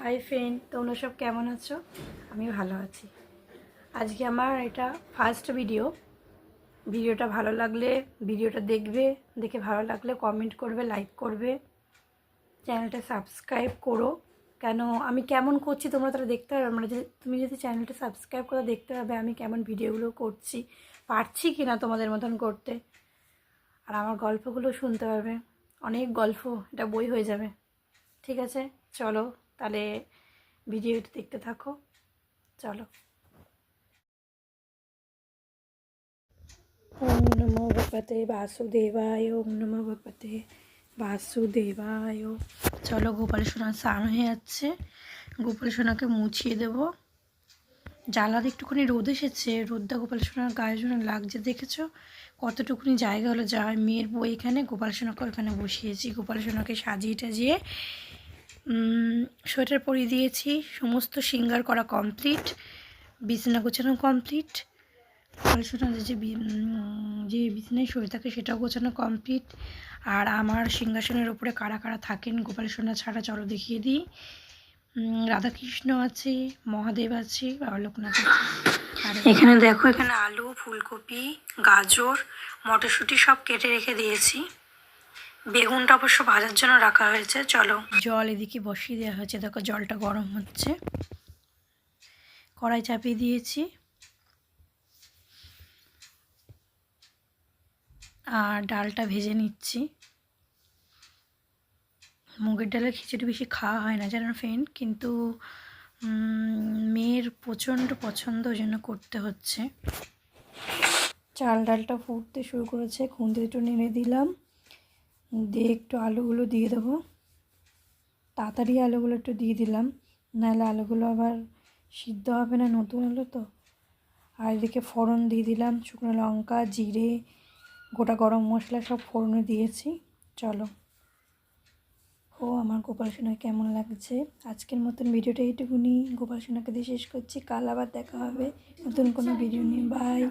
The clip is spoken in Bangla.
হাই ফ্রেন্ড, তোমরা সব কেমন আছো? আমি ভালো আছি। আজকে আমার এটা ফার্স্ট ভিডিওটা ভালো লাগলে ভিডিওটা দেখে ভালো লাগলে কমেন্ট করবে, লাইক করবে, চ্যানেলটা সাবস্ক্রাইব করো। কেন আমি কেমন করছি তোমরা তারা দেখতে পারবে, মানে তুমি যদি চ্যানেলটা সাবস্ক্রাইব করে দেখতে পাবে আমি কেমন ভিডিওগুলো করছি, পারছি কি না তোমাদের মতন করতে। আর আমার গল্পগুলো শুনতে পারবে, অনেক গল্প, এটা বই হয়ে যাবে। ঠিক আছে, চলো তাহলে ভিডিওটা দেখতে থাকো। চলো। ওম নমো ভগবতে বাসুদেবায়, ওম নমো ভগবতে বাসুদেবায়। চলো, গোপাল সোনা স্নান হয়ে যাচ্ছে, গোপাল সোনাকে মুছিয়ে দেবো। জানলাতে একটুখানি রোদ এসেছে, রোদটা গোপাল সোনার গায়ে জন্য লাগছে, দেখেছো কতটুকুনি জায়গা হলো। যা মেয়ের বই এখানে, গোপাল সোনাকে ওখানে বসিয়েছি। গোপাল সোনাকে সাজিয়ে টাজিয়ে সোয়েটার পরিয়ে দিয়েছি। সমস্ত সিঙ্গার করা কমপ্লিট, বিছানা গোছানো কমপ্লিট। গোপাল সোনার যে বিছানায় শুয়ে থাকে সেটাও গোছানো কমপ্লিট। আর আমার সিংহাসনের ওপরে কারা কারা থাকেন গোপাল সোনা ছাড়া চলো দেখিয়ে দিই। রাধাকৃষ্ণ আছে, মহাদেব আছে, বাবা লোকনাথ আছে। আর এখানে দেখো, এখানে আলু, ফুলকপি, গাজর, মটরশুঁটি সব কেটে রেখে দিয়েছি। বেগুনটা অবশ্য ভাজার জন্য রাখা হয়েছে। চলো, জল এদিকে বসিয়ে দেওয়া হয়েছে, দেখো জলটা গরম হচ্ছে। কড়াই চাপিয়ে দিয়েছি আর ডালটা ভেজে নিচ্ছি। মুগের ডালের খিচুড়ি বেশি খাওয়া হয় না জানো ফ্রেন্ড, কিন্তু মেয়ের প্রচণ্ড পছন্দ, ওই জন্য করতে হচ্ছে। চাল ডালটা ফুটতে শুরু করেছে, খুন্তি একটু নেড়ে দিলাম, দিয়ে একটু আলুগুলো দিয়ে দেবো। তাড়াতাড়ি আলুগুলো একটু দিয়ে দিলাম, নাহলে আলুগুলো আবার সিদ্ধ হবে না, নতুন আলু তো। আর এদিকে ফোড়ন দিয়ে দিলাম, শুকনো লঙ্কা, জিরে, গোটা গরম মশলা সব ফোড়নে দিয়েছি। চলো, আমার গোপাল সোনা কেমন লাগছে। আজকের মতন ভিডিওটা এইটুকুনি, গোপাল সোনাকে দিয়ে শেষ করছি। কাল আবার দেখা হবে নতুন কোনো ভিডিও নিয়ে। বাই।